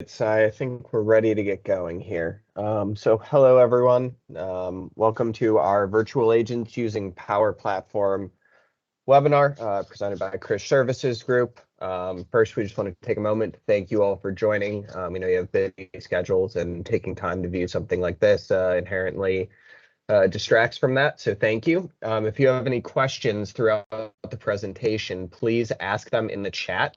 I think we're ready to get going here. So hello, everyone. Welcome to our Virtual Agents Using Power Platform webinar presented by Chris Services Group. First, we just want to take a moment to thank you all for joining. We know you have busy schedules and taking time to view something like this inherently distracts from that, so thank you. If you have any questions throughout the presentation, please ask them in the chat.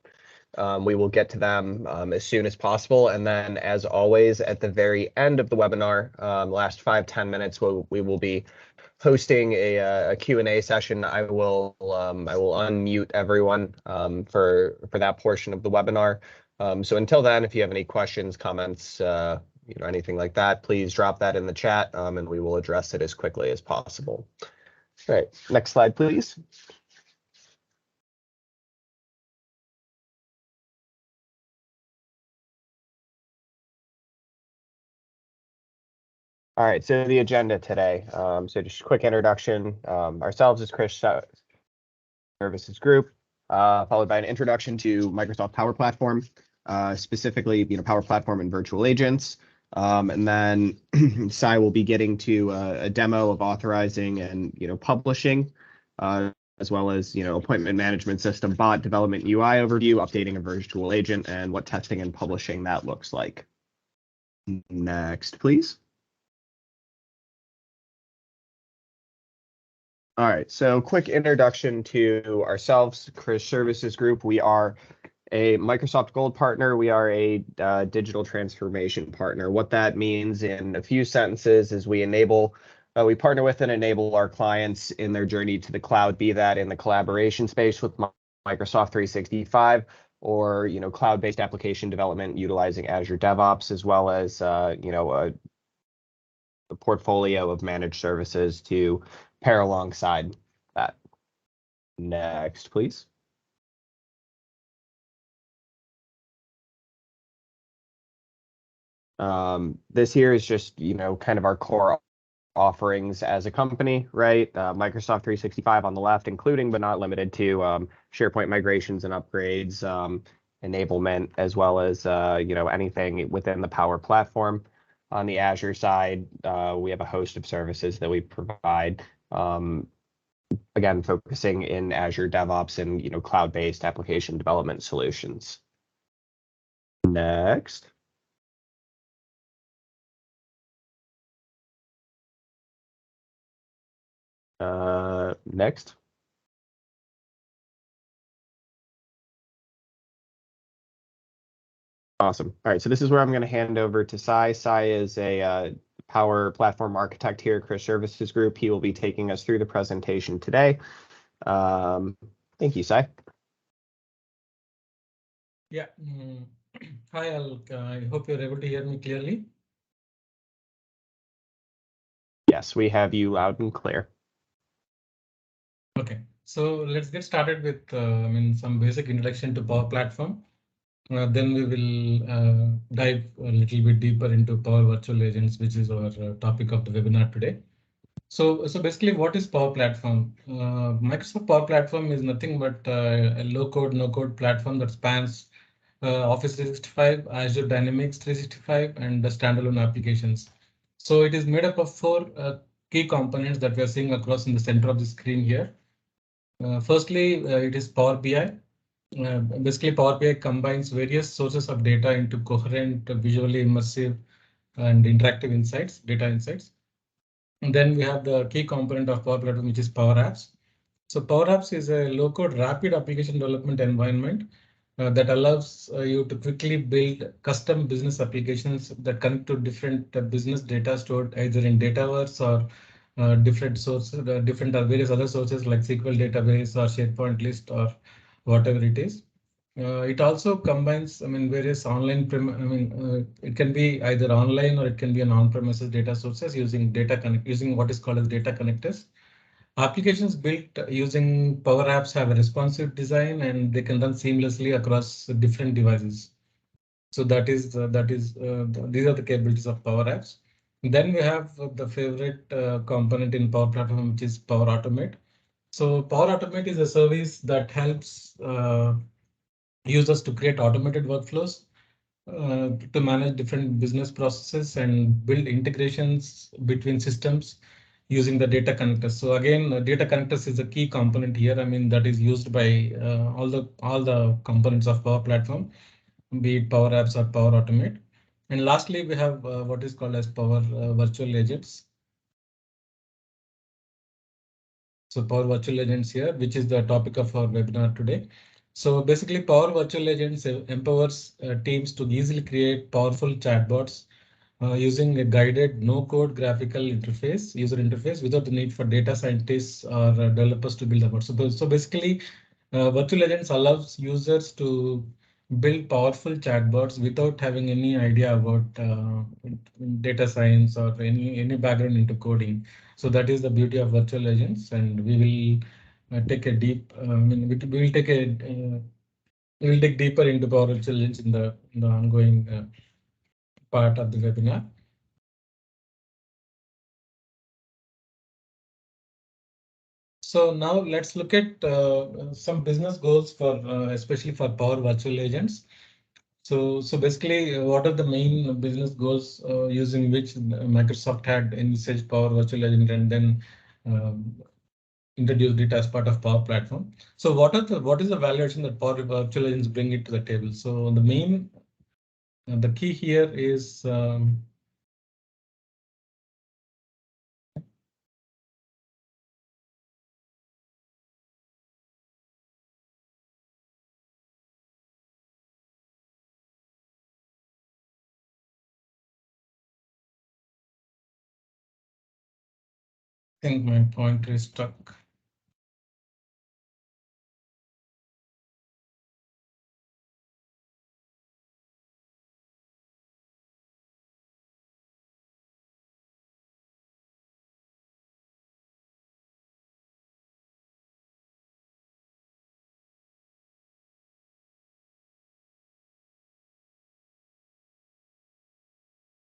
We will get to them as soon as possible. And then, as always, at the very end of the webinar, last 5-10 minutes, we will be hosting a Q&A session. I will unmute everyone for that portion of the webinar. So until then, if you have any questions, comments, anything like that, please drop that in the chat, and we will address it as quickly as possible. All right, next slide, please. All right, so the agenda today. So just a quick introduction. Ourselves as Chris Services Group, followed by an introduction to Microsoft Power Platform, specifically Power Platform and virtual agents. And then Sai will be getting to a demo of authorizing and publishing, as well as appointment management system, bot development, UI overview, updating a virtual agent, and what testing and publishing that looks like. Next, please. All right, so quick introduction to ourselves, Chris Services Group. We are a Microsoft Gold partner. We are a digital transformation partner. What that means in a few sentences is we partner with and enable our clients in their journey to the cloud, be that in the collaboration space with Microsoft 365 or cloud-based application development utilizing Azure DevOps, as well as a portfolio of managed services to pair alongside that. Next, please. This here is just, kind of our core offerings as a company, right? Microsoft 365 on the left, including but not limited to SharePoint migrations and upgrades, enablement, as well as, anything within the Power Platform. On the Azure side, we have a host of services that we provide, again, focusing in Azure DevOps and, cloud-based application development solutions. Next. Next. Awesome. All right, so this is where I'm going to hand over to Sai. Sai is a Power Platform architect here at Chris Services Group. He will be taking us through the presentation today. Thank you, Sai. Yeah. Hi, I hope you're able to hear me clearly. Yes, we have you loud and clear. Okay, so let's get started with some basic introduction to Power Platform. Then we will dive a little bit deeper into Power Virtual Agents, which is our topic of the webinar today. So basically, what is Power Platform? Microsoft Power Platform is nothing but a low-code, no-code platform that spans Office 365, Azure Dynamics 365, and the standalone applications. So it is made up of 4 key components that we are seeing across in the center of the screen here. Firstly, it is Power BI. Basically, Power BI combines various sources of data into coherent, visually immersive, and interactive insights, data insights. And then we have the key component of Power Platform, which is Power Apps. So Power Apps is a low-code rapid application development environment that allows you to quickly build custom business applications that connect to different business data stored either in Dataverse or different sources, different or various other sources like SQL database or SharePoint list or whatever it is. It also combines, various online, it can be either online or it can be an on-premises data sources using using what is called as data connectors. Applications built using Power Apps have a responsive design and they can run seamlessly across different devices. So these are the capabilities of Power Apps. Then we have the favorite component in Power Platform, which is Power Automate. So Power Automate is a service that helps users to create automated workflows to manage different business processes and build integrations between systems using the data connectors. So again, data connectors is a key component here. I mean, that is used by all the components of Power Platform, be it Power Apps or Power Automate. And lastly, we have what is called as Power Virtual Agents. So Power Virtual Agents here, which is the topic of our webinar today. So basically, Power Virtual Agents empowers teams to easily create powerful chatbots using a guided no-code graphical interface, user interface, without the need for data scientists or developers to build the bot. So basically, virtual agents allows users to build powerful chatbots without having any idea about data science or any background into coding. So that is the beauty of virtual agents, and we will take a deep. I mean, we will take a we will dig deeper into Power Virtual Agents in the ongoing part of the webinar. So now let's look at some business goals for especially for Power Virtual Agents. So basically, what are the main business goals using which Microsoft had envisaged Power Virtual Agent and then um, introduced it as part of Power Platform? So what is the valuation that Power Virtual Agents bring it to the table? So the key here is I think my pointer is stuck.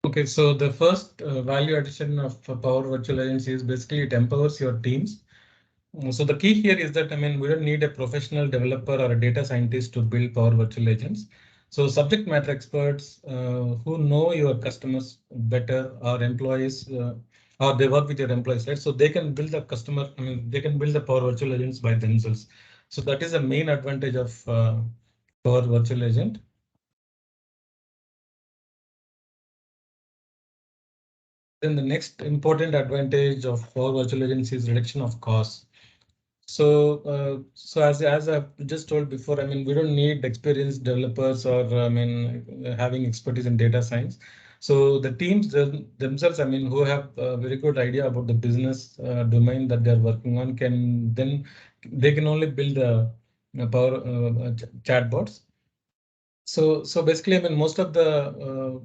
Okay, so the first value addition of Power Virtual Agents is basically it empowers your teams. So the key here is that, I mean, we don't need a professional developer or a data scientist to build Power Virtual Agents. So subject matter experts who know your customers better, or employees, or they work with your employees, right? So they can build the customer, I mean, they can build the Power Virtual Agents by themselves. So that is the main advantage of Power Virtual Agent. Then the next important advantage of Power Virtual Agents is reduction of costs. So as I just told before, I mean, we don't need experienced developers or I mean having expertise in data science. So the teams themselves, I mean, who have a very good idea about the business domain that they're working on, they can only build the power chatbots. So basically, I mean, most of the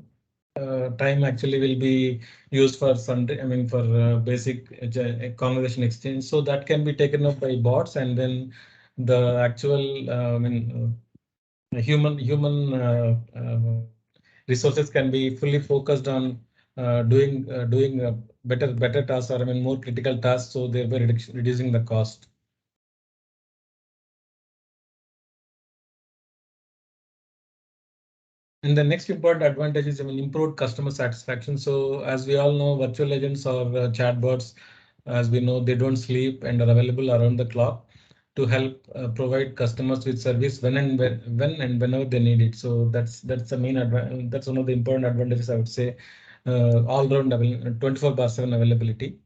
time actually will be used for Sunday. I mean, for basic conversation exchange. So that can be taken up by bots, and then the actual, I mean, human resources can be fully focused on doing better tasks, or I mean, more critical tasks. So thereby reducing the cost. And the next important advantage is, I mean, improved customer satisfaction. So as we all know, virtual agents or chatbots, as we know, they don't sleep and are available around the clock to help provide customers with service when and whenever they need it. So that's the main advantage. That's one of the important advantages, I would say, all round 24/7 availability.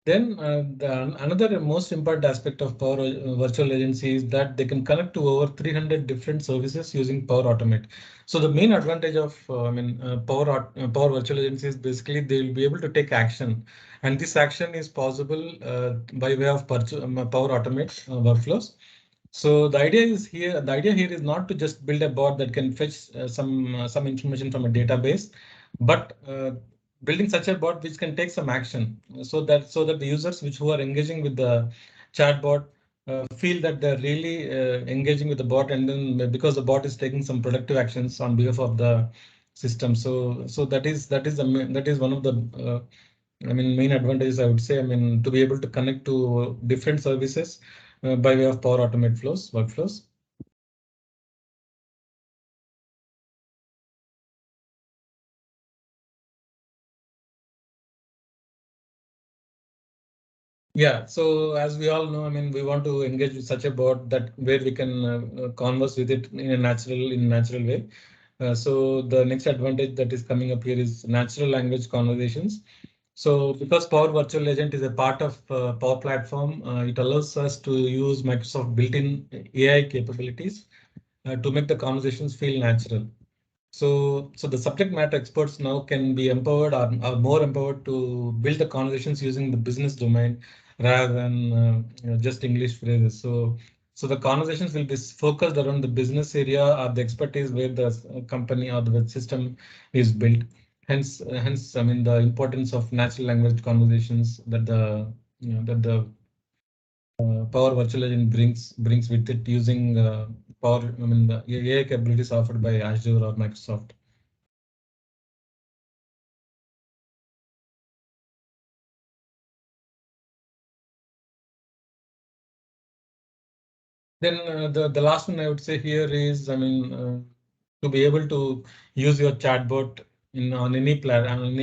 Then another most important aspect of Power Virtual Agency is that they can connect to over 300 different services using Power Automate. So the main advantage of Power Virtual Agency is basically they will be able to take action, and this action is possible by way of Power Automate workflows. So the idea here is not to just build a bot that can fetch some information from a database, but building such a bot which can take some action, so that the users who are engaging with the chatbot feel that they're really engaging with the bot, and then because the bot is taking some productive actions on behalf of the system. So that is one of the I mean, main advantages I would say, I mean, to be able to connect to different services by way of Power Automate flows, workflows. Yeah, so as we all know, I mean, we want to engage with such a bot that where we can converse with it in a natural way. So the next advantage that is coming up here is natural language conversations. So because Power Virtual Agent is a part of Power Platform, it allows us to use Microsoft built-in AI capabilities to make the conversations feel natural. So the subject matter experts now can be empowered or are more empowered to build the conversations using the business domain rather than just English phrases. So the conversations will be focused around the business area or the expertise where the company or the system is built. Hence, I mean, the importance of natural language conversations that the Power Virtual Agent brings with it using I mean, the AI capabilities offered by Azure or Microsoft. Then the last one I would say here is, I mean, to be able to use your chatbot in on any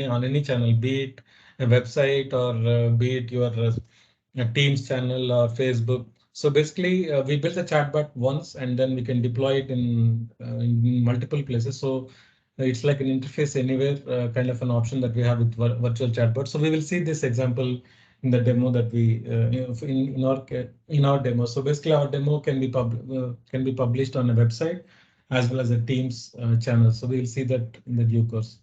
on any channel, be it a website or be it your Teams channel or Facebook. So basically, we built a chatbot once and then we can deploy it in multiple places. So it's like an interface anywhere, kind of an option that we have with virtual chatbot. So we will see this example in the demo that we in our demo. So basically, our demo can be published on a website as well as a Teams channel. So we will see that in the due course.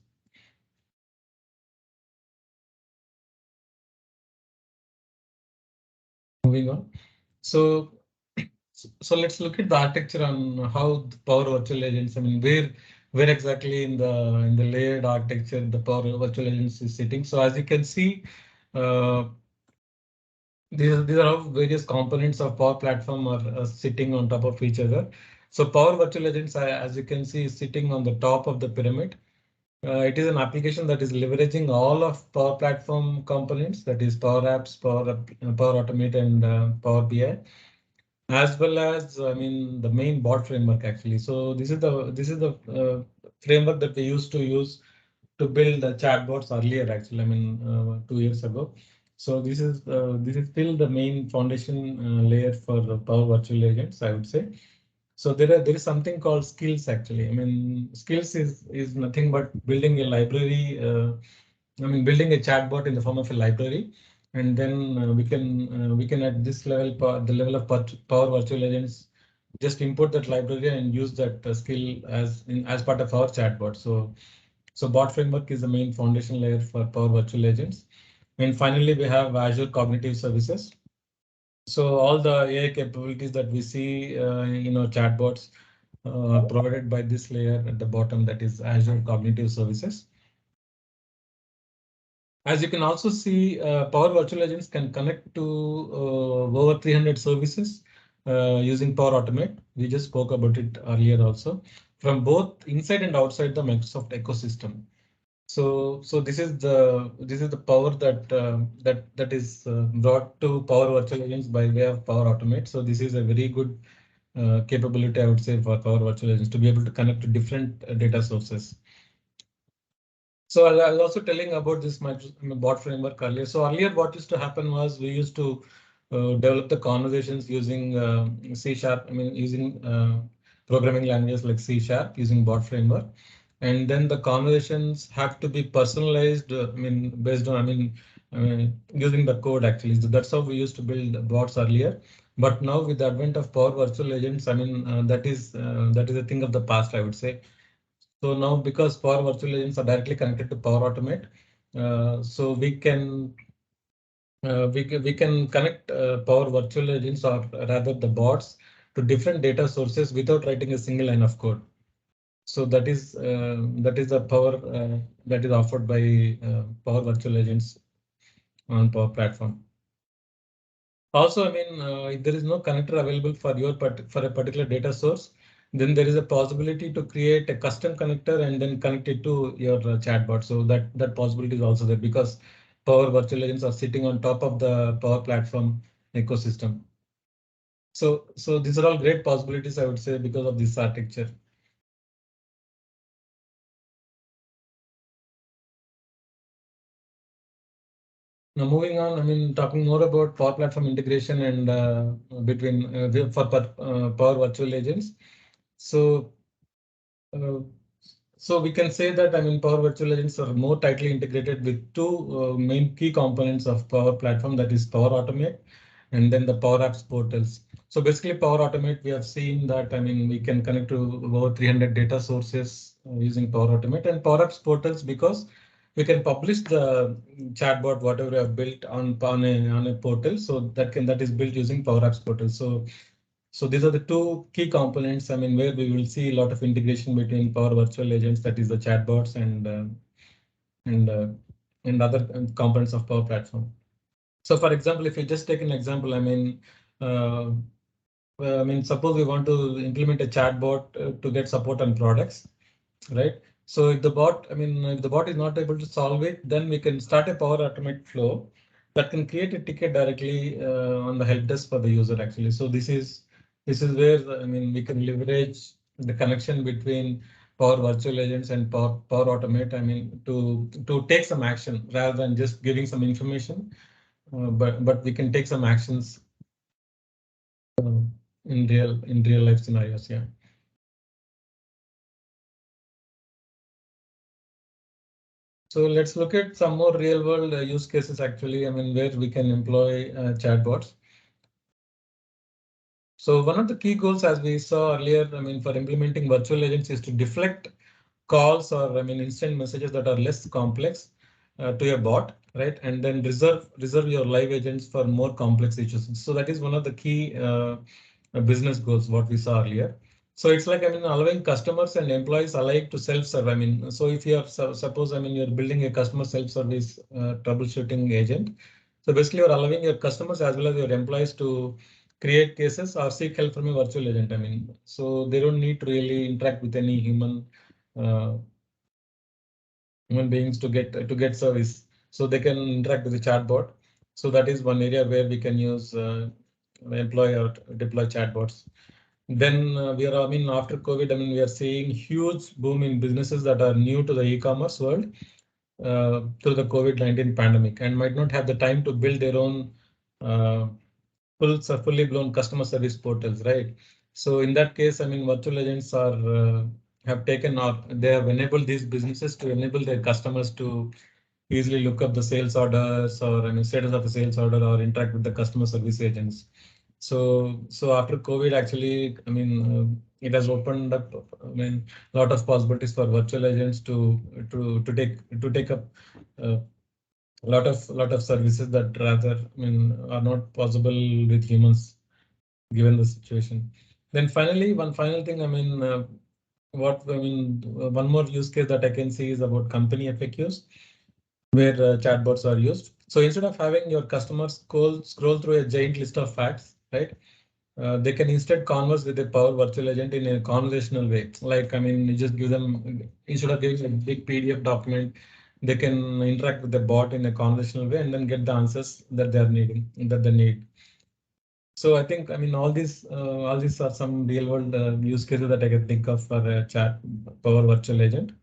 Moving on. So so let's look at the architecture on how the Power Virtual Agents. I mean, where exactly in the layered architecture the Power Virtual Agents is sitting. So as you can see, uh, these are how various components of Power Platform are sitting on top of each other. So Power Virtual Agents, as you can see, is sitting on the top of the pyramid. It is an application that is leveraging all of Power Platform components, that is Power Apps, Power Automate, and Power BI, as well as, I mean, the main bot framework actually. So this is the framework that we used to use to build the chatbots earlier actually. I mean, 2 years ago. So this is still the main foundation layer for Power Virtual Agents, I would say. So there is something called skills actually. I mean, skills is nothing but building a library. I mean, building a chatbot in the form of a library, and then we can at this level, the level of Power Virtual Agents, just import that library and use that skill as part of our chatbot. So bot framework is the main foundation layer for Power Virtual Agents. And finally, we have Azure Cognitive Services. So all the AI capabilities that we see in our chatbots provided by this layer at the bottom, that is Azure Cognitive Services. As you can also see, Power Virtual Agents can connect to over 300 services using Power Automate. We just spoke about it earlier also, from both inside and outside the Microsoft ecosystem. So this is the power that is brought to Power Virtual Agents by way of Power Automate. So this is a very good capability, I would say, for Power Virtual Agents to be able to connect to different data sources. So I was also telling about this bot framework earlier. So earlier, what used to happen was we used to develop the conversations using C#. I mean, using programming languages like C# using bot framework, and then the conversations have to be personalized. I mean, based on using the code actually. So that's how we used to build bots earlier. But now with the advent of Power Virtual Agents, I mean, that is a thing of the past, I would say. So now, because Power Virtual Agents are directly connected to Power Automate, so we can connect Power Virtual Agents, or rather the bots, to different data sources without writing a single line of code. So that is the power that is offered by Power Virtual Agents on Power Platform. Also, I mean, if there is no connector available for for a particular data source, then there is a possibility to create a custom connector and then connect it to your chatbot. So that possibility is also there, because Power Virtual Agents are sitting on top of the Power Platform ecosystem. So these are all great possibilities, I would say, because of this architecture. Now moving on, I mean, talking more about Power Platform integration and between Power Virtual Agents. So we can say that, I mean, Power Virtual Agents are more tightly integrated with two main key components of Power Platform, that is Power Automate and then the Power Apps portals. So basically Power Automate, we have seen that, I mean, we can connect to over 300 data sources using Power Automate, and Power Apps portals because we can publish the chatbot, whatever we have built on a portal. So that is built using Power Apps portal. So these are the two key components, I mean, where we will see a lot of integration between Power Virtual Agents, that is the chatbots, and other components of Power Platform. So for example, if you just take an example, uh, suppose we want to implement a chatbot to get support on products, right? So if the bot is not able to solve it, then we can start a Power Automate flow that can create a ticket directly on the help desk for the user actually. So this is where we can leverage the connection between Power Virtual Agents and Power Automate. To take some action rather than just giving some information, but we can take some actions in real life scenarios. Yeah. So let's look at some more real world use cases actually, where we can employ chatbots. So one of the key goals, as we saw earlier, for implementing virtual agents is to deflect calls or instant messages that are less complex to a bot, right? And then reserve your live agents for more complex issues. So that is one of the key business goals, what we saw earlier. So it's like, allowing customers and employees alike to self-serve. So if you are, suppose, you're building a customer self-service troubleshooting agent. So basically you're allowing your customers as well as your employees to create cases or seek help from a virtual agent. So they don't need to really interact with any human beings to get service. So they can interact with the chatbot. So that is one area where we can use employ or deploy chatbots. Then we are, after COVID, we are seeing huge boom in businesses that are new to the e-commerce world through the COVID-19 pandemic and might not have the time to build their own fully blown customer service portals, right? So in that case, virtual agents have taken or they have enabled these businesses to enable their customers to easily look up the sales orders or status of a sales order or interact with the customer service agents. So after COVID, actually, it has opened up, a lot of possibilities for virtual agents to take up a lot of services that rather are not possible with humans given the situation. Then finally, one final thing, one more use case that I can see is about company FAQs, where chatbots are used. So instead of having your customers scroll through a giant list of facts, right? They can instead converse with a Power Virtual Agent in a conversational way. Like, you just give them, instead of giving a big PDF document, they can interact with the bot in a conversational way and then get the answers that they need. So I think, all these are some real world use cases that I can think of for a Power Virtual Agent.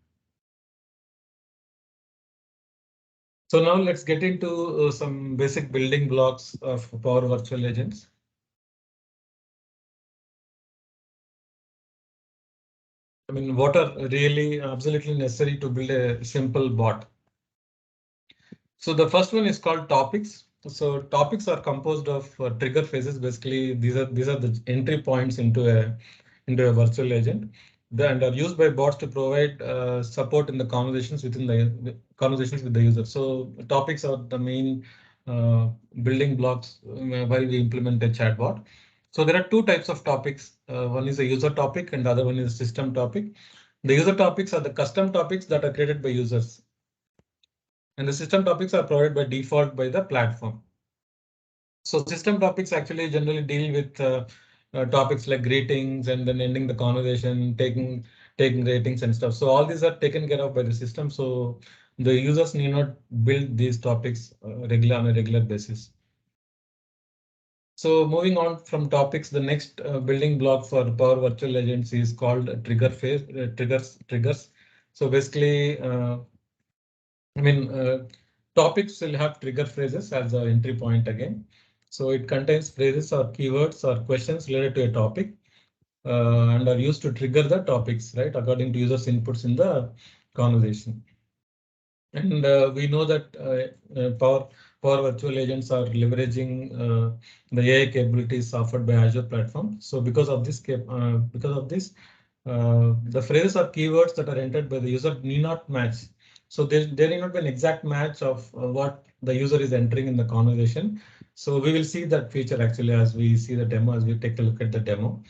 So now let's get into some basic building blocks of Power Virtual Agents. What are really absolutely necessary to build a simple bot? So the first one is called topics. So topics are composed of trigger phases. Basically, these are the entry points into a virtual agent. And are used by bots to provide support in the conversations with the user. So topics are the main building blocks while we implement a chatbot. So there are two types of topics. One is a user topic and the other one is a system topic. The user topics are the custom topics that are created by users. And the system topics are provided by default by the platform. So system topics actually generally deal with topics like greetings and then ending the conversation, taking ratings and stuff. So all these are taken care of by the system. So the users need not build these topics on a regular basis. So moving on from topics, the next building block for Power Virtual Agents is called trigger phase, triggers. So basically, topics will have trigger phrases as the entry point again. So it contains phrases or keywords or questions related to a topic and are used to trigger the topics, right, according to users' inputs in the conversation. And we know that Power Virtual Agents are leveraging the AI capabilities offered by Azure platform. So because of this, the phrases or keywords that are entered by the user need not match. So there need not be an exact match of what the user is entering in the conversation. So we will see that feature actually as we see the demo, as we take a look at the demo.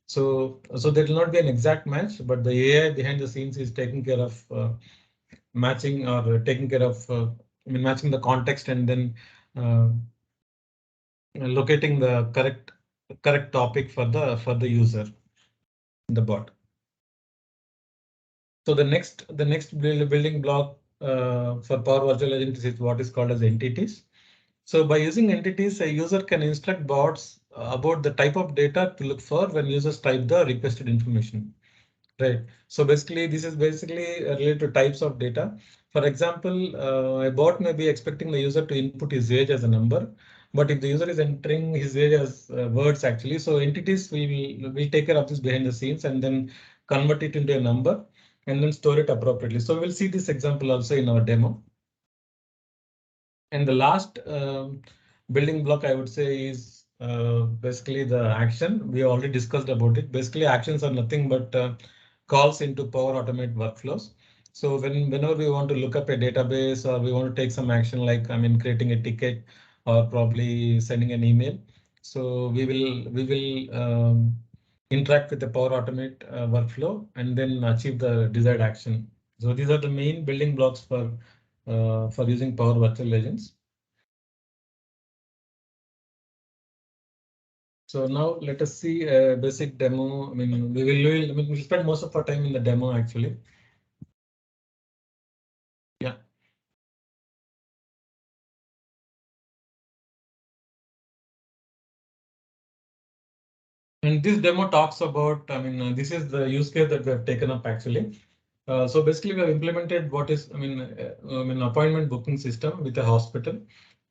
So there will not be an exact match, but the AI behind the scenes is taking care of matching or taking care of matching the context and then uh, locating the correct topic for the user, the bot. So the next building block for Power Virtual Agents is what is called as entities. So by using entities, a user can instruct bots about the type of data to look for when users type the requested information. Right. So basically, this is basically related to types of data. For example, a bot may be expecting the user to input his age as a number, but if the user is entering his age as words actually, so entities will take care of this behind the scenes and then convert it into a number and then store it appropriately. So we'll see this example also in our demo. And the last building block I would say is basically the action. We already discussed about it. Basically, actions are nothing but calls into Power Automate workflows. So whenever we want to look up a database or we want to take some action, like creating a ticket or probably sending an email. So we will interact with the Power Automate workflow and then achieve the desired action. So these are the main building blocks for using Power Virtual Agents. So now let us see a basic demo. We'll spend most of our time in the demo actually. Yeah. And this demo talks about, this is the use case that we have taken up actually. So basically we have implemented what is, appointment booking system with a hospital.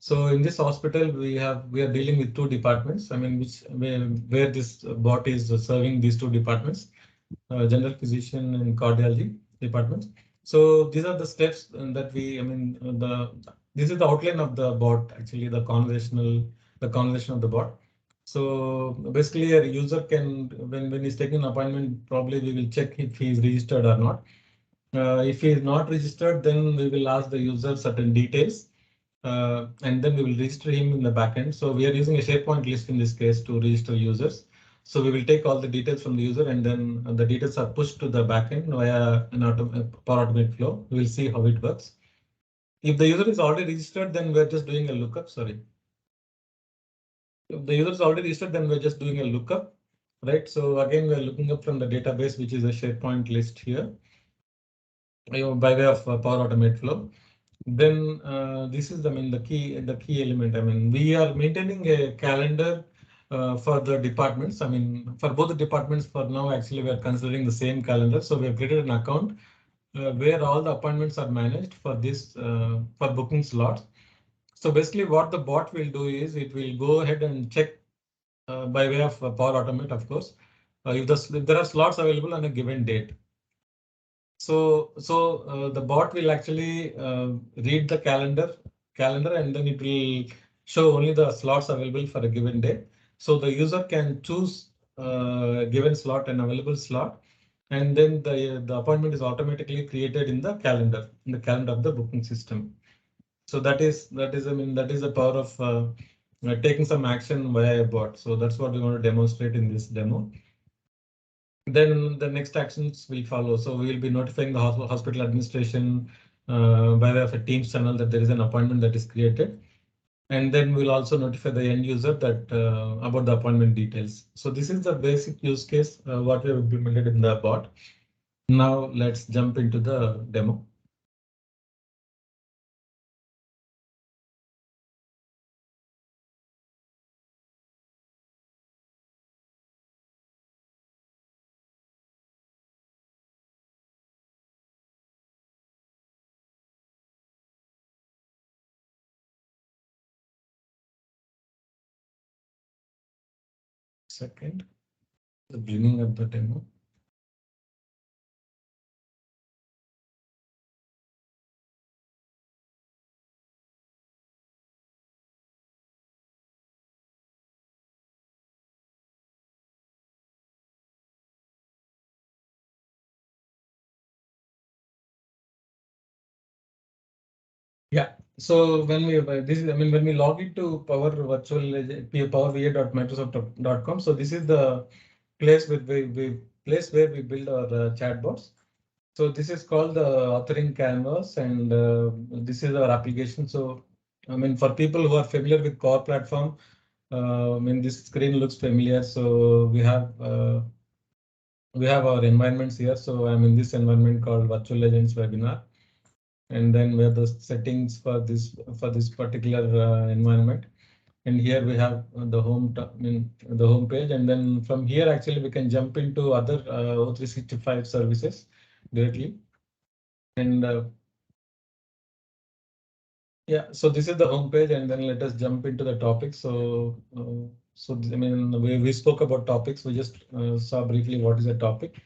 So in this hospital, we are dealing with two departments. Where this bot is serving these two departments, general physician and cardiology departments. So these are the steps that this is the outline of the bot, actually the conversation of the bot. So basically a user can, when he's taking an appointment, probably we will check if he is registered or not. If he is not registered, then we will ask the user certain details. And then we will register him in the backend. So we are using a SharePoint list in this case to register users. So we will take all the details from the user and then the details are pushed to the backend via a Power Automate flow. We will see how it works. If the user is already registered, then we're just doing a lookup. Sorry. If the user is already registered, then we're just doing a lookup, right? So again, we're looking up from the database, which is a SharePoint list here, by way of Power Automate flow. Then this is the key element. We are maintaining a calendar for the departments. For both the departments for now, actually, we are considering the same calendar. So we have created an account where all the appointments are managed for this for booking slots. So basically what the bot will do is it will go ahead and check by way of Power Automate, of course, if there are slots available on a given date. So the bot will actually read the calendar and then it will show only the slots available for a given day. So the user can choose a given slot and available slot, and then the appointment is automatically created in the calendar of the booking system. So that is the power of taking some action via a bot. So that's what we want to demonstrate in this demo. Then the next actions will follow. So we will be notifying the hospital administration by way of a Teams channel that there is an appointment that is created. And then we'll also notify the end user that about the appointment details. So this is the basic use case, what we have implemented in the bot. Now let's jump into the demo. Second, the beginning of the demo. Yeah. So when we this is, I mean, when we log into Power Virtual powerva.microsoft.com, so this is the place where we build our chatbots. So this is called the authoring canvas, and this is our application. So I mean, for people who are familiar with Power Platform, I mean, this screen looks familiar. So we have our environments here. So I'm in this environment called Virtual Legends Webinar, and then we have the settings for this particular environment. And here we have the the home page, and then from here actually we can jump into other O365 services directly. And yeah, so this is the home page, and then let us jump into the topic. So I mean, we spoke about topics. We just saw briefly what is a topic.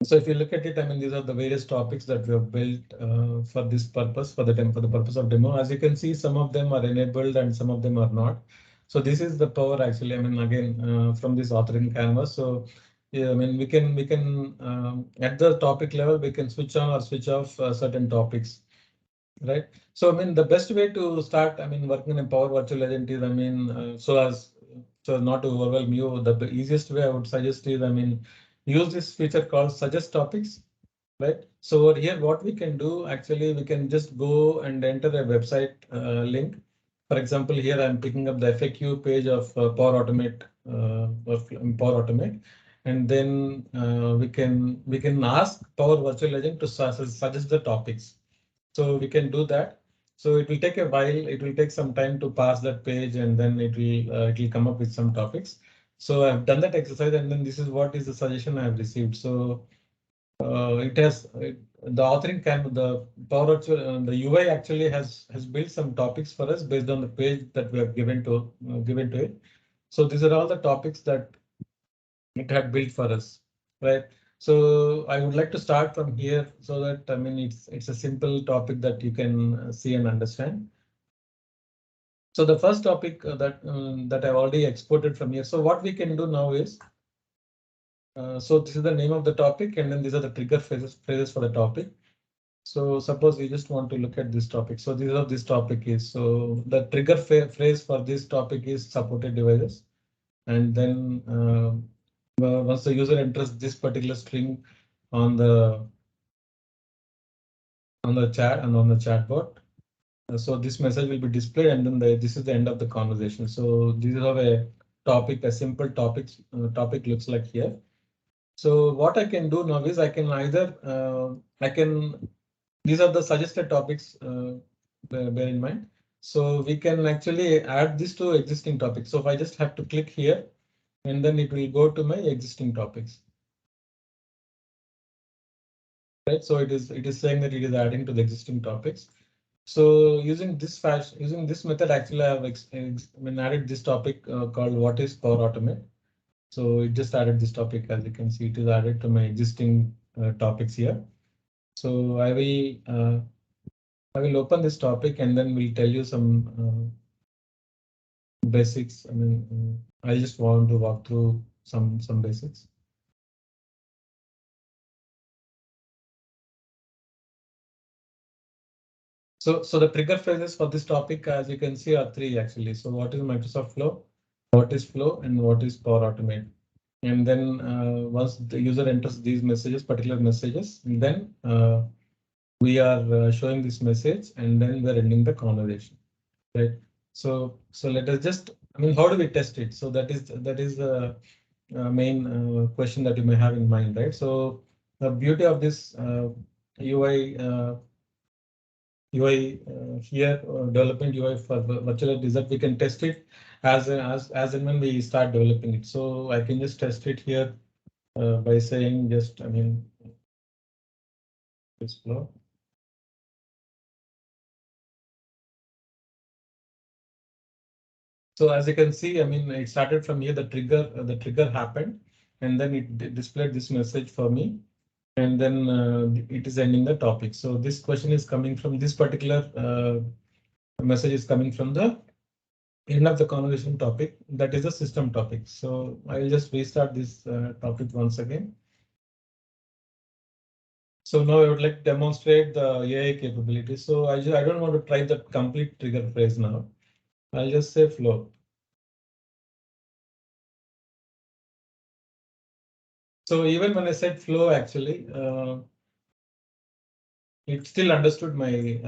So if you look at it, I mean, these are the various topics that we have built for this purpose, for the purpose of demo. As you can see, some of them are enabled and some of them are not. So this is the power actually. I mean, again, from this authoring canvas. So yeah, I mean, we can at the topic level, we can switch on or switch off certain topics, right? So I mean, the best way to start, I mean, working in Power Virtual Agent is, I mean, so not to overwhelm you, the easiest way I would suggest is, I mean, use this feature called suggest topics, right? So here, what we can do actually, we can just go and enter a website link. For example, here I'm picking up the FAQ page of Power Automate Power Automate, and then we can ask Power Virtual Agent to suggest the topics. So we can do that. So it will take a while. It will take some time to parse that page, and then it will come up with some topics. So I've done that exercise, and then this is what is the suggestion I have received. So the authoring can the Power Virtual the UI actually has built some topics for us based on the page that we have given to it. So these are all the topics that it had built for us, right? So I would like to start from here so that, I mean, it's a simple topic that you can see and understand. So the first topic that I've already exported from here. So what we can do now is, so this is the name of the topic, and then these are the trigger phrases for the topic. So suppose we just want to look at this topic. So these are this topic is, so the trigger phrase for this topic is supported devices. And then once the user enters this particular string on the chat and on the chatbot, so this message will be displayed, and then this is the end of the conversation. So this is how a topic, a simple topic looks like here. So what I can do now is I can either these are the suggested topics, bear in mind. So we can actually add this to existing topics. So if I just have to click here, and then it will go to my existing topics. Right, so it is saying that it is adding to the existing topics. So using this method, actually, I have added this topic called what is Power Automate. So it just added this topic. As you can see, it is added to my existing topics here. So I will open this topic, and then we'll tell you some basics. I mean, I just want to walk through some basics. So the trigger phrases for this topic, as you can see, are three actually. So what is Microsoft Flow, what is Flow, and what is Power Automate? And then once the user enters these messages, particular messages, and then we are showing this message, and then we're ending the conversation, right? So let us just, I mean, how do we test it? So that is the main question that you may have in mind, right? So the beauty of this UI here, development UI for virtual is that we can test it as and when we start developing it. So I can just test it here by saying just, I mean, explore. So as you can see, I mean, it started from here, the trigger happened, and then it displayed this message for me, and then it is ending the topic. So this question is coming from this particular message is coming from the end of the conversation topic, that is the system topic. So I will just restart this topic once again. So now I would like to demonstrate the AI capability. So I don't want to try the complete trigger phrase now. I'll just say flow. So even when I said flow, actually, it still understood my.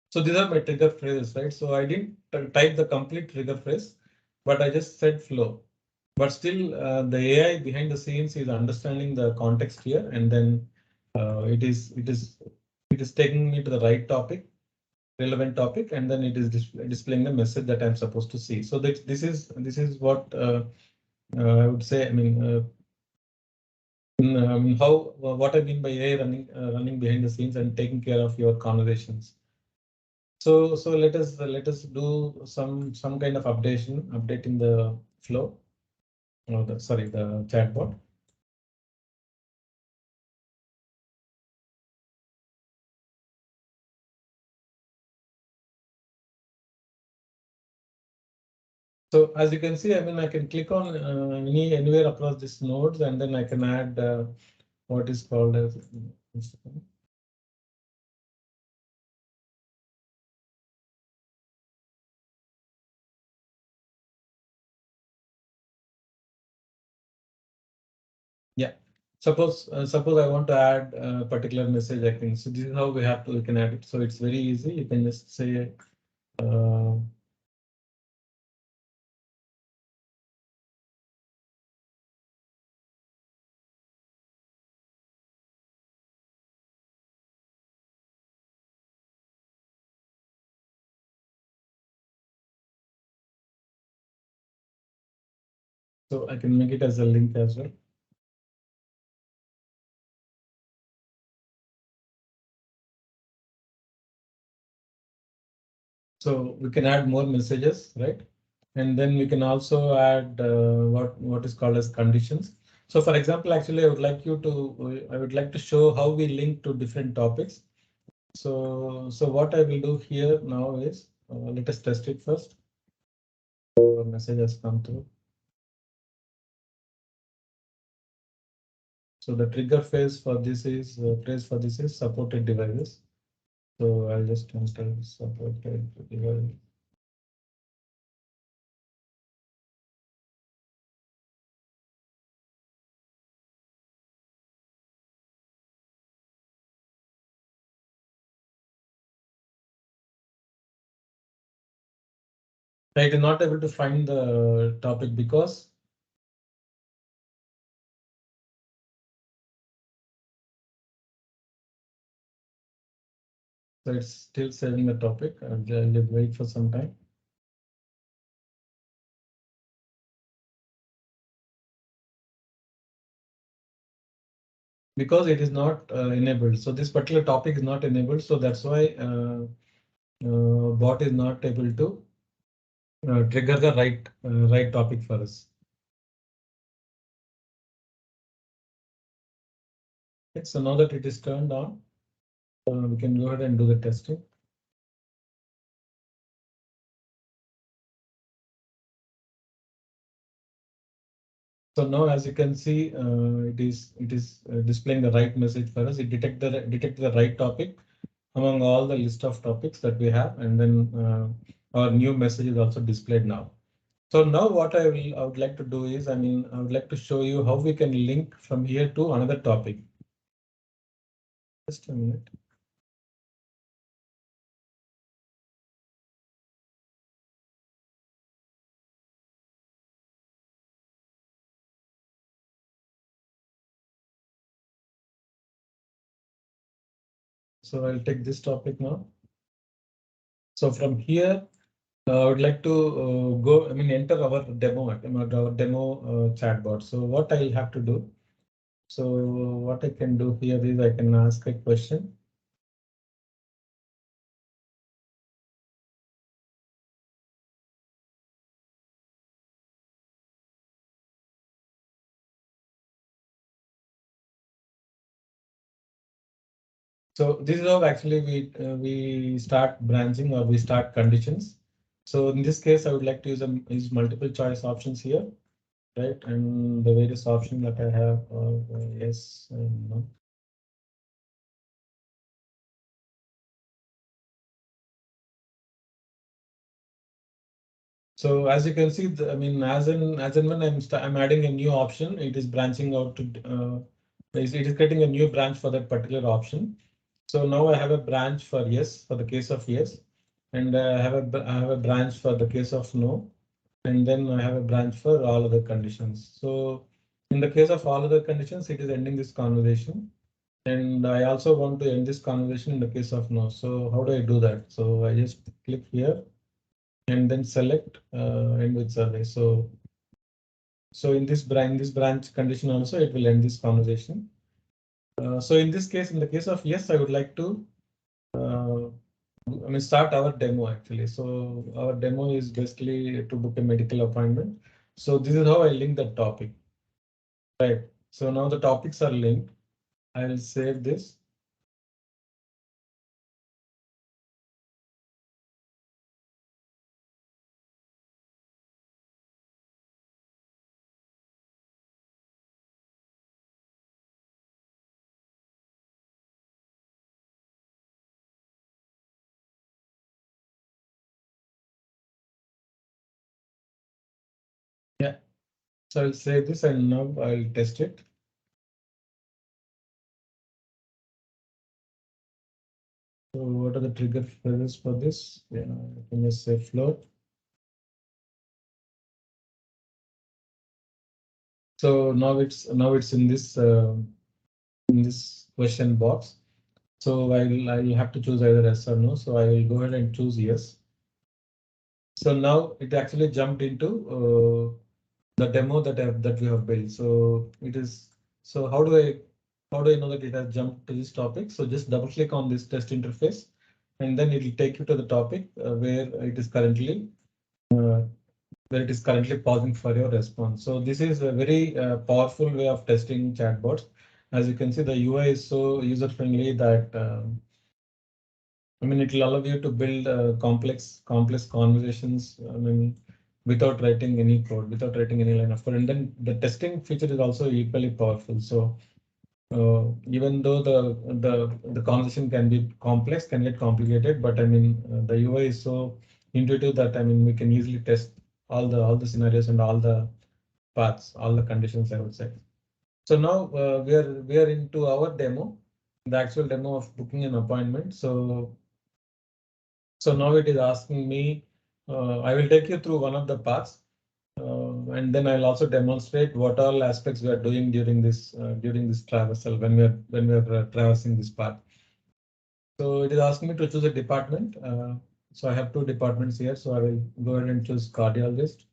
So these are my trigger phrases, right? So I didn't type the complete trigger phrase, but I just said flow. But still, the AI behind the scenes is understanding the context here, and then it is taking me to the right topic, relevant topic, and then it is displaying the message that I'm supposed to see. So this is what I would say. I mean, what I mean by AI running behind the scenes and taking care of your conversations. So let us do some kind of updating the flow, or the chatbot. So as you can see, I mean, I can click on anywhere across these nodes, and then I can add what is called as. Yeah. Suppose I want to add a particular message, I think. So this is how we can add it. So it's very easy. You can just say. So I can make it as a link as well. So we can add more messages, right? And then we can also add what is called as conditions. So for example, actually, I would like to show how we link to different topics. So what I will do here now is let us test it first. So a message has come through. So the trigger phrase for this is supported devices. So I'll just enter supported device. I did not able to find the topic because so it's still saving the topic. I'll wait for some time. Because it is not enabled. So this particular topic is not enabled. So that's why bot is not able to trigger the right topic for us. Okay, so now that it is turned on, we can go ahead and do the testing. So now, as you can see, it is displaying the right message for us. It detect the right topic among all the list of topics that we have, and then our new message is also displayed now. So now what I would like to do is, I would like to show you how we can link from here to another topic. Just a minute. So I'll take this topic now. So from here, I would like to enter our demo, chatbot. So what I'll have to do. So what I can do here is I can ask a question. So this is how actually we start branching or we start conditions. So in this case, I would like to use multiple choice options here, right? And the various options that I have are yes and no. So as you can see, I mean, as and when I'm adding a new option, it is branching out to it is creating a new branch for that particular option. So now I have a branch for yes for the case of yes, and I have a branch for the case of no, and then I have a branch for all other conditions. So in the case of all other conditions, it is ending this conversation. And I also want to end this conversation in the case of no. So how do I do that? So I just click here and then select end with survey. So in this branch condition also, it will end this conversation. So in this case, in the case of yes, I would like to start our demo actually. So our demo is basically to book a medical appointment. So this is how I link the topic. Right. So now the topics are linked. I will save this. Yeah. So I'll save this and now I'll test it. So what are the trigger phrases for this? Yeah, I can just say float. So now it's in this question box. So I'll have to choose either yes or no. So I will go ahead and choose yes. So now it actually jumped into the demo that we have built. So it is. So how do I know that it has jumped to this topic? So just double click on this test interface, and then it will take you to the topic where it is currently pausing for your response. So this is a very powerful way of testing chatbots. As you can see, the UI is so user friendly that it will allow you to build complex conversations. Without writing any code, without writing any line of code, and then the testing feature is also equally powerful. So even though the conversation can be complex, can get complicated, but the UI is so intuitive that we can easily test all the scenarios and all the paths, all the conditions, I would say. So now we are into our demo, the actual demo of booking an appointment. So now it is asking me, I will take you through one of the paths, and then I'll also demonstrate what all aspects we are doing during this traversal when we are traversing this path. So it is asking me to choose a department. So I have two departments here. So I will go ahead and choose cardiologist.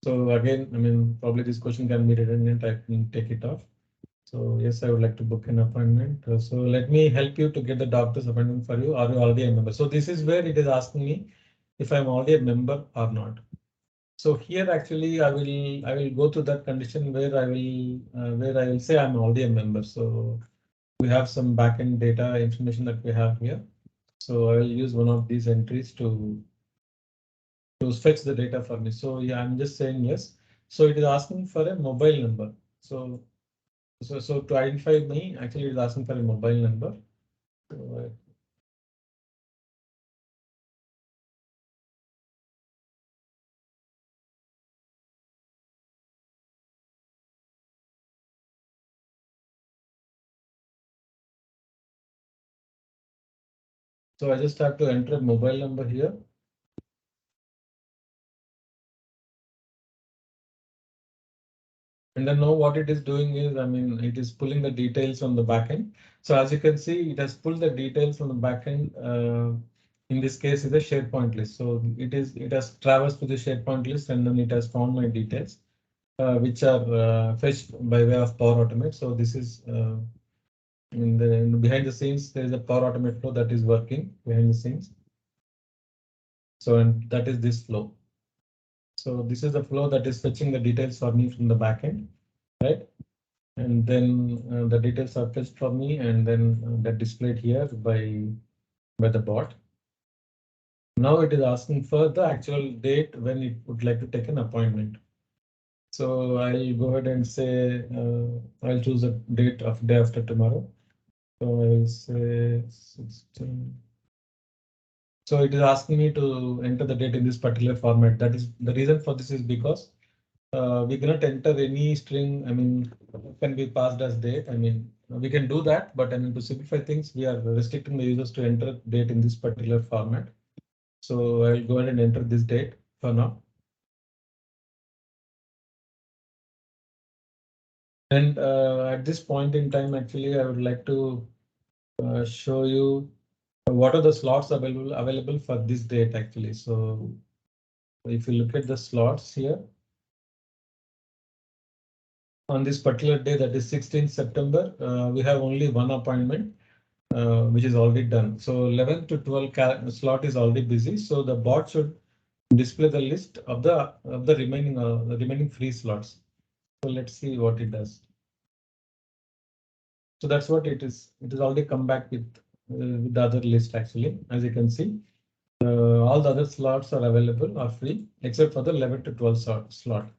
So again, probably this question can be redundant. I can take it off. So yes, I would like to book an appointment. So let me help you to get the doctor's appointment for you. Are you already a member? So this is where it is asking me if I'm already a member or not. So here actually I will go to that condition where I will say I'm already a member. So we have some backend data information that we have here. So I will use one of these entries to fetch the data for me. So yeah, I'm just saying yes. So it is asking for a mobile number. So to identify me, actually it is asking for a mobile number. So I just have to enter a mobile number here. And then now what it is doing is, it is pulling the details from the backend. So as you can see, it has pulled the details from the backend. In this case, is a SharePoint list. So it has traversed to the SharePoint list, and then it has found my details, which are fetched by way of Power Automate. So this is behind the scenes. There is a Power Automate flow that is working behind the scenes. So and that is this flow. So this is the flow that is fetching the details for me from the backend, right? and then the details are fetched for me, and then they're displayed here by the bot. Now it is asking for the actual date when it would like to take an appointment. So I'll go ahead and say I'll choose a date of day after tomorrow. So I will say 16. So it is asking me to enter the date in this particular format. That is the reason for this is because we cannot enter any string. I mean, can be passed as date. I mean, we can do that, but I mean to simplify things, we are restricting the users to enter date in this particular format. So I'll go ahead and enter this date for now. And at this point in time, actually, I would like to show you what are the slots available for this date actually. So if you look at the slots here, on this particular day, that is 16th September, we have only one appointment, which is already done. So 11 to 12 slot is already busy. So the bot should display the list of the remaining free slots. So let's see what it does. So that's what it is. It has already come back with the other list actually, as you can see. All the other slots are available or free except for the 11 to 12 slot.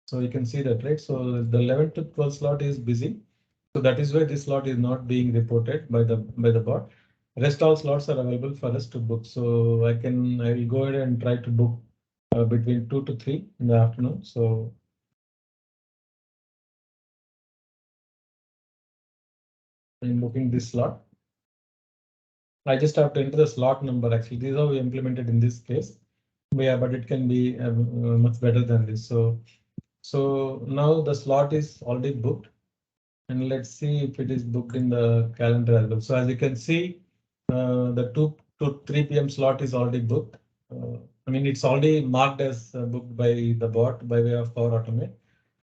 So you can see that, right? So the 11 to 12 slot is busy. So that is why this slot is not being reported by the bot. Rest all slots are available for us to book. So I will go ahead and try to book between 2 to 3 in the afternoon. So I'm booking this slot. I just have to enter the slot number. Actually, this is how we implemented in this case. Yeah, but it can be much better than this. So now the slot is already booked, and let's see if it is booked in the calendar as well. So as you can see, the 2 to 3 p.m. slot is already booked. I mean, it's already marked as booked by the bot by way of Power Automate.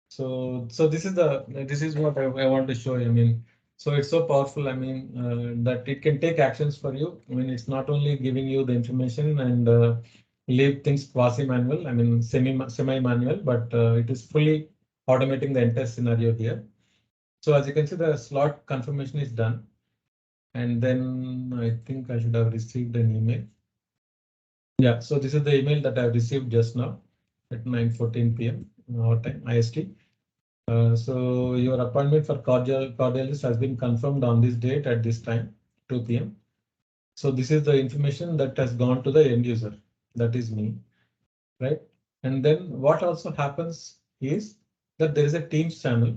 So this is what I want to show you. I mean, so it's so powerful. I mean, that it can take actions for you. I mean, it's not only giving you the information and leave things quasi-manual. I mean, semi-manual, but it is fully automating the entire scenario here. So as you can see, the slot confirmation is done. And then I think I should have received an email. Yeah, so this is the email that I received just now at 9:14 p.m. our time, IST. So your appointment for cardiologist has been confirmed on this date at this time, 2 p.m. So this is the information that has gone to the end user. That is me, right? And then what also happens is that there is a Teams channel.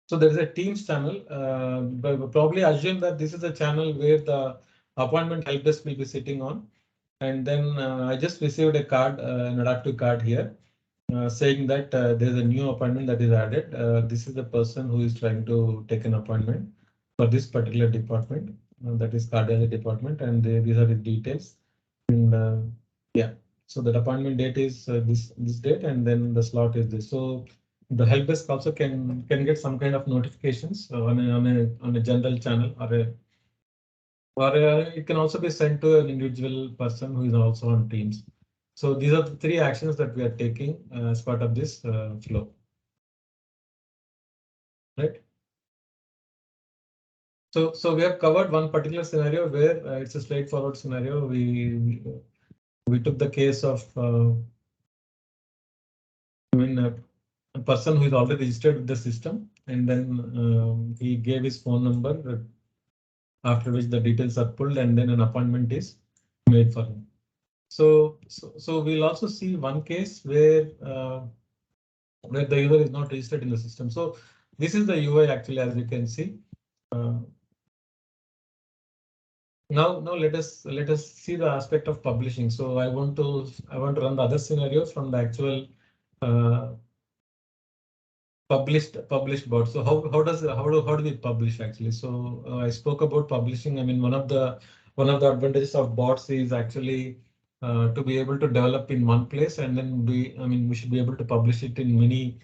So there is a Teams channel. Probably assume that this is a channel where the appointment help desk will be sitting on. And then I just received a card, an adaptive card here, saying that there's a new appointment that is added. This is the person who is trying to take an appointment for this particular department, that is cardiology department, and these are the details. And yeah, so the appointment date is this date, and then the slot is this. So the help desk also can get some kind of notifications on a general channel, or it can also be sent to an individual person who is also on Teams. So these are the 3 actions that we are taking as part of this flow, right? So we have covered one particular scenario where it's a straightforward scenario. We took the case of I mean a person who is already registered with the system, and then he gave his phone number, after which the details are pulled, and then an appointment is made for him. So we'll also see one case where the user is not registered in the system. So this is the UI actually, as you can see. Now let us see the aspect of publishing. So I want to run the other scenarios from the actual published bot. So how do we publish actually? So I spoke about publishing. I mean, one of the advantages of bots is actually to be able to develop in one place, and then we should be able to publish it in many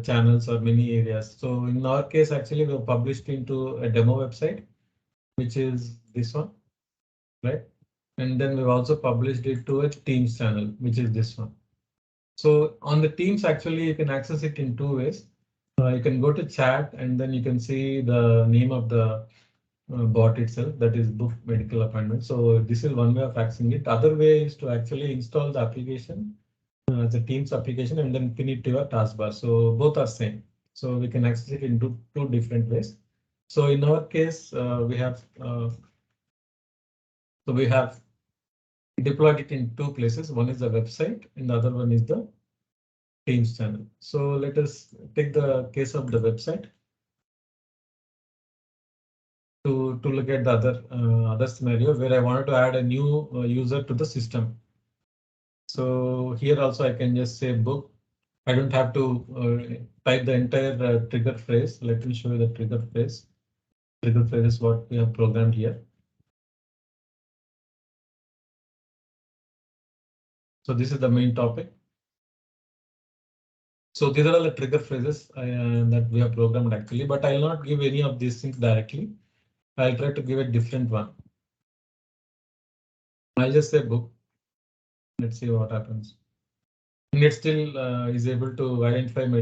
channels or many areas. So in our case, actually, we have published into a demo website, which is this one, right? And then we've also published it to a Teams channel, which is this one. So on the Teams, actually, you can access it in two ways. You can go to chat, and then you can see the name of the bot itself, that is book medical appointment. So this is one way of accessing it. Other way is to actually install the application, the Teams application, and then pin it to your taskbar. So both are same. So we can access it in two different ways. So in our case, we have deployed it in two places. One is the website, and the other one is the Teams channel. So let us take the case of the website to look at the other scenario where I wanted to add a new user to the system. So here also I can just say book. I don't have to type the entire trigger phrase. Let me show you the trigger phrase. Trigger phrase is what we have programmed here. So this is the main topic. So these are all the trigger phrases that we have programmed actually, but I'll not give any of these things directly. I'll try to give a different one. I'll just say book. Let's see what happens. And it still is able to identify my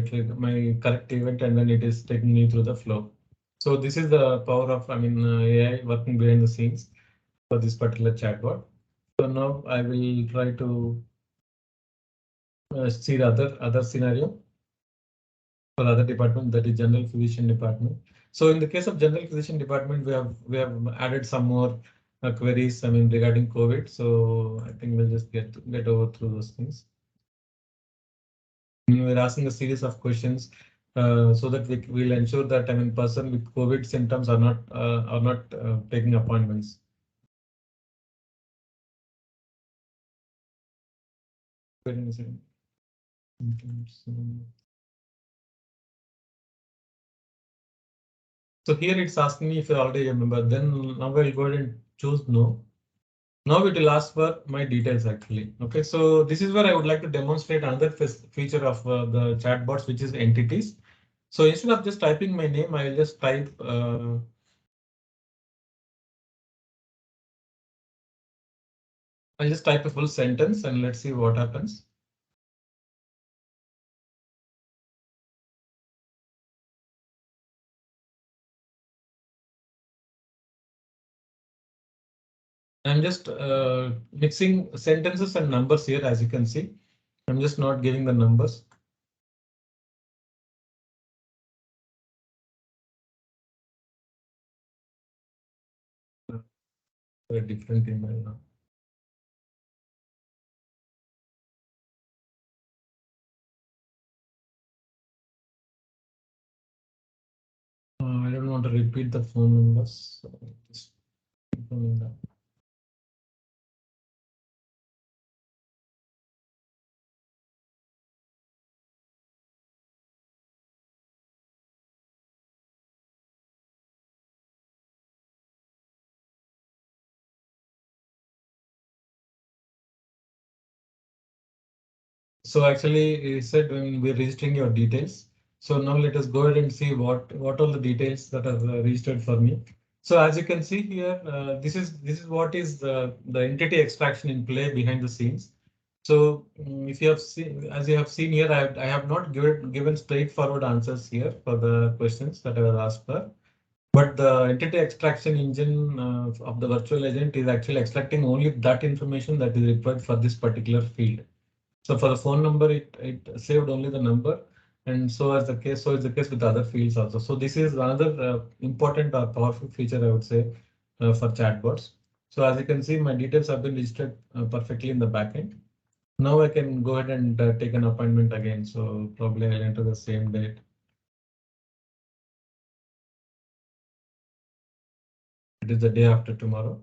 correct event, and then it is taking me through the flow. So this is the power of AI working behind the scenes for this particular chatbot. So now I will try to see the other scenario for other department, that is general physician department. So in the case of general physician department, we have added some more queries, regarding COVID. So I think we'll just get over through those things. We're asking a series of questions so that we will ensure that person with COVID symptoms are not taking appointments. Wait a second. So here it's asking me if I already remember. Then now I'll go ahead and choose no. Now it will ask for my details actually. Okay, so this is where I would like to demonstrate another feature of the chatbots, which is entities. So instead of just typing my name, I will just type I'll just type a full sentence and let's see what happens. I'm just mixing sentences and numbers here, as you can see. I'm just not giving the numbers. A different email now. I don't want to repeat the phone numbers. So just confirming that. So actually, he said when we're registering your details. So now let us go ahead and see what all the details that are registered for me. So as you can see here, this is what is the entity extraction in play behind the scenes. So if you have seen, as you have seen here, I have not given straightforward answers here for the questions that I was asked for. But the entity extraction engine of the virtual agent is actually extracting only that information that is required for this particular field. So for the phone number, it saved only the number, and so is the case with other fields also. So this is another important or powerful feature, I would say, for chatbots. So as you can see, my details have been registered perfectly in the backend. Now I can go ahead and take an appointment again. So probably I'll enter the same date. It is the day after tomorrow.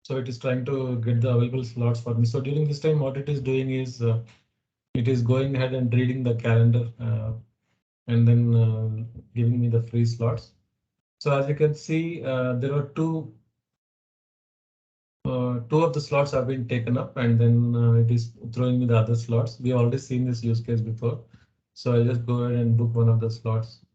So it is trying to get the available slots for me. So during this time, what it is doing is it is going ahead and reading the calendar and then giving me the free slots. So as you can see, there are two of the slots have been taken up, and then it is throwing me the other slots. We already seen this use case before, so I'll just go ahead and book one of the slots.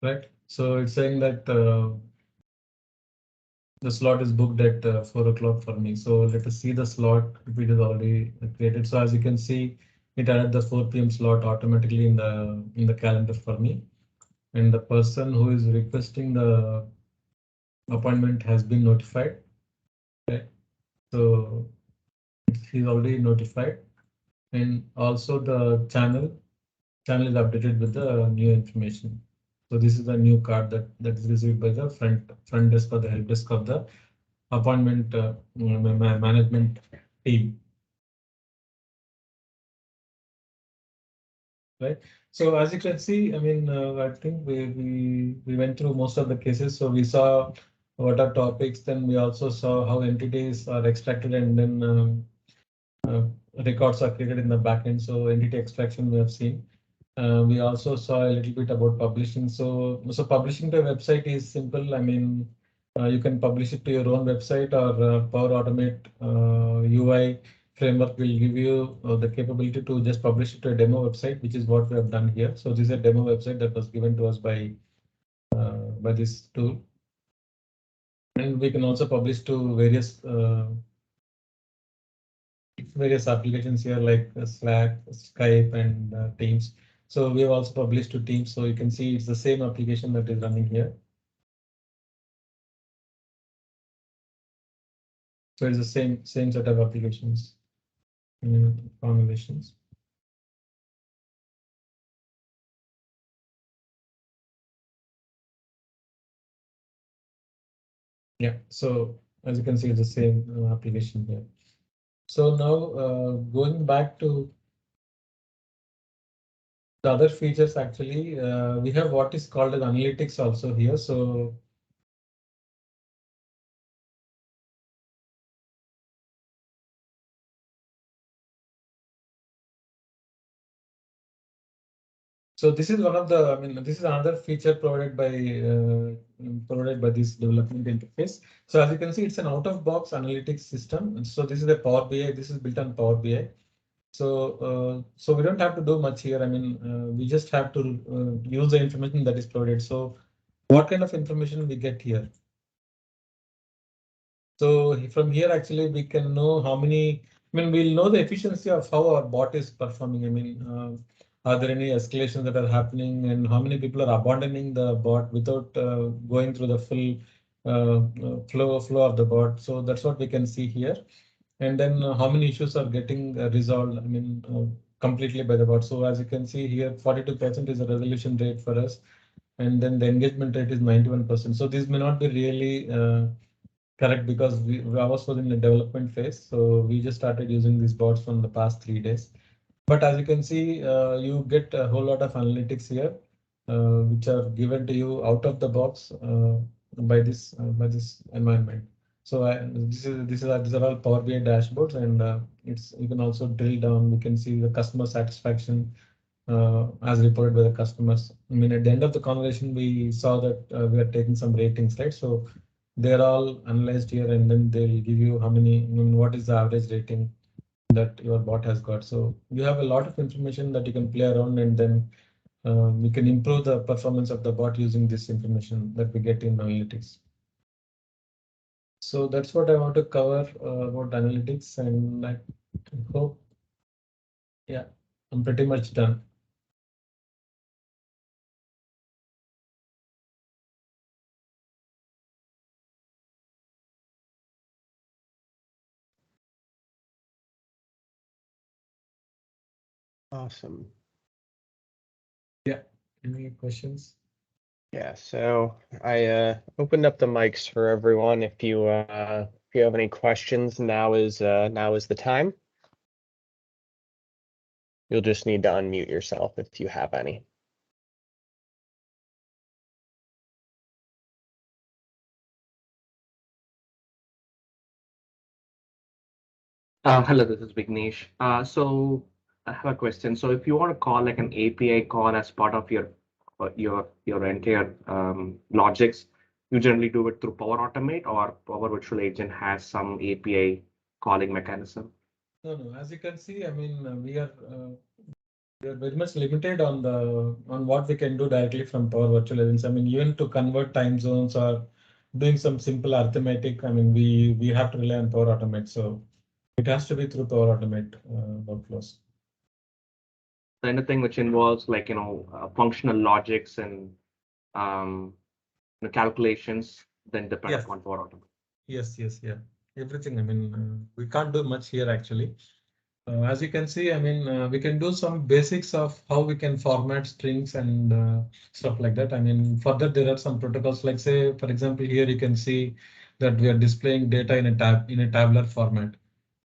Right. So it's saying that the slot is booked at 4 o'clock for me. So let us see the slot if it is already created. So as you can see, it added the 4 p.m. slot automatically in the calendar for me. And the person who is requesting the appointment has been notified. Okay. So he's already notified. And also the channel is updated with the new information. So this is a new card that is received by the front desk or the help desk of the appointment management team. Right. So as you can see, I mean, I think we went through most of the cases. So we saw what are topics, then we also saw how entities are extracted, and then records are created in the backend. So entity extraction we have seen. We also saw a little bit about publishing. So publishing to a website is simple. I mean, you can publish it to your own website, or Power Automate UI framework will give you the capability to just publish it to a demo website, which is what we have done here. So this is a demo website that was given to us by this tool. And we can also publish to various applications here like Slack, Skype, and Teams. So we have also published to Teams. So you can see it's the same application that is running here. So it's the same set of applications and formulations. Yeah. So as you can see, it's the same application here. So now going back to the other features, actually, we have what is called as analytics also here. So this is one of the, I mean, this is another feature provided by this development interface. So as you can see, it's an out-of-box analytics system. So this is a Power BI. This is built on Power BI. So we don't have to do much here. I mean, we just have to use the information that is provided. So what kind of information we get here? So from here, actually, we can know how many, I mean, we'll know the efficiency of how our bot is performing. I mean, are there any escalations that are happening, and how many people are abandoning the bot without going through the full flow of the bot? So that's what we can see here. And then how many issues are getting resolved, I mean, completely by the bot. So as you can see here, 42% is the resolution rate for us. And then the engagement rate is 91%. So this may not be really correct, because I was in the development phase. So we just started using these bots from the past 3 days. But as you can see, you get a whole lot of analytics here, which are given to you out of the box by this environment. So these are all Power BI dashboards, and it's you can also drill down. We can see the customer satisfaction as reported by the customers. I mean, at the end of the conversation, we saw that we are taking some ratings, right? So they're all analyzed here, and then they'll give you how many, I mean, what is the average rating that your bot has got. So you have a lot of information that you can play around, and then we can improve the performance of the bot using this information that we get in analytics. So that's what I want to cover about analytics, and I hope, yeah, I'm pretty much done. Awesome. Yeah. Any questions? Yeah, so I opened up the mics for everyone. If you have any questions, now is the time. You'll just need to unmute yourself if you have any. Hello, this is Vignesh. So I have a question. So if you want to call like an API call as part of your entire logics, you generally do it through Power Automate, or Power Virtual Agent has some API calling mechanism? No. As you can see, I mean, we are very much limited on what we can do directly from Power Virtual Agents. I mean, even to convert time zones or doing some simple arithmetic, I mean, we have to rely on Power Automate. So it has to be through Power Automate workflows. Anything which involves like functional logics and calculations, then depend Yes. upon Power Automate. Yes, yeah. Everything. I mean, we can't do much here actually. As you can see, I mean, we can do some basics of how we can format strings and stuff like that. I mean, for that, there are some protocols like, say, for example, here you can see that we are displaying data in a tabular format.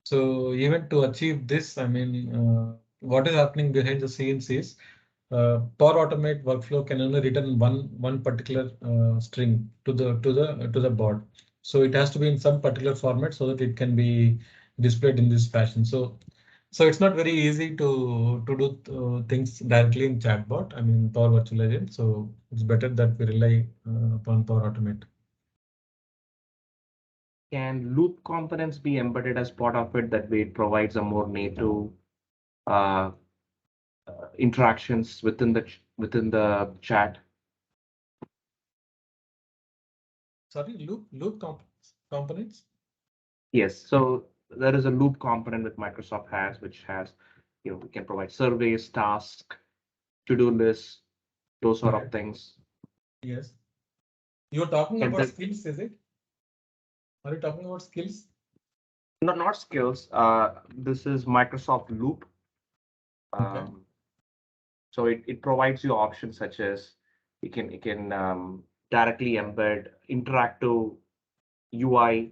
So even to achieve this, I mean, what is happening behind the scenes is Power Automate workflow can only return one particular string to the bot. So it has to be in some particular format so that it can be displayed in this fashion. So it's not very easy to do things directly in chatbot. I mean, Power Virtual Agent. So it's better that we rely upon Power Automate. Can loop components be embedded as part of it? That way it provides a more native interactions within the chat. Sorry, loop components. Yes, so there is a loop component with Microsoft has, which has, we can provide surveys, tasks, to-do lists, those sort of things. Yes. You're talking And about skills, is it? Are you talking about skills? Not skills. This is Microsoft Loop. Okay. So it provides you options such as you can directly embed interactive UI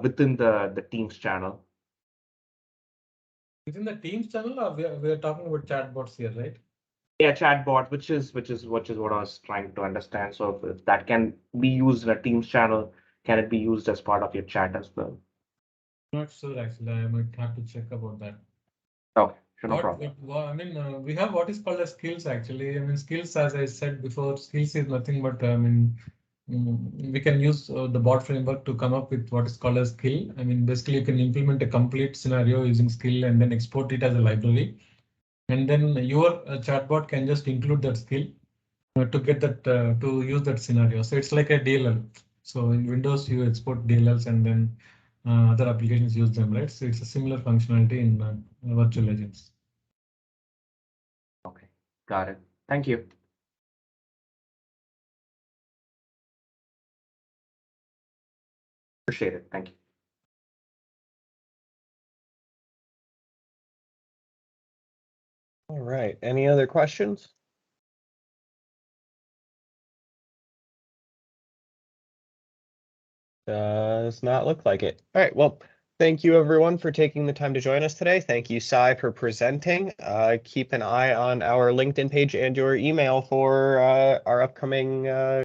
within the Teams channel. Within the Teams channel, or we are talking about chatbots here, right? Yeah, chatbot, which is what I was trying to understand. So if that can be used in a Teams channel, can it be used as part of your chat as well? Not sure actually. I might have to check about that. Okay, sure, no problem. I mean, we have what is called as skills actually. I mean, skills, as I said before, skills is nothing but I mean, we can use the bot framework to come up with what is called as skill. I mean, basically you can implement a complete scenario using skill and then export it as a library. And then your chatbot can just include that skill to get that to use that scenario. So it's like a DLL. So in Windows, you export DLLs and then other applications use them, right? So it's a similar functionality in virtual agents. Okay, got it. Thank you. Appreciate it. Thank you. All right. Any other questions? Does not look like it. All right. Well, thank you everyone for taking the time to join us today. Thank you, Sai, for presenting. Keep an eye on our LinkedIn page and your email for our upcoming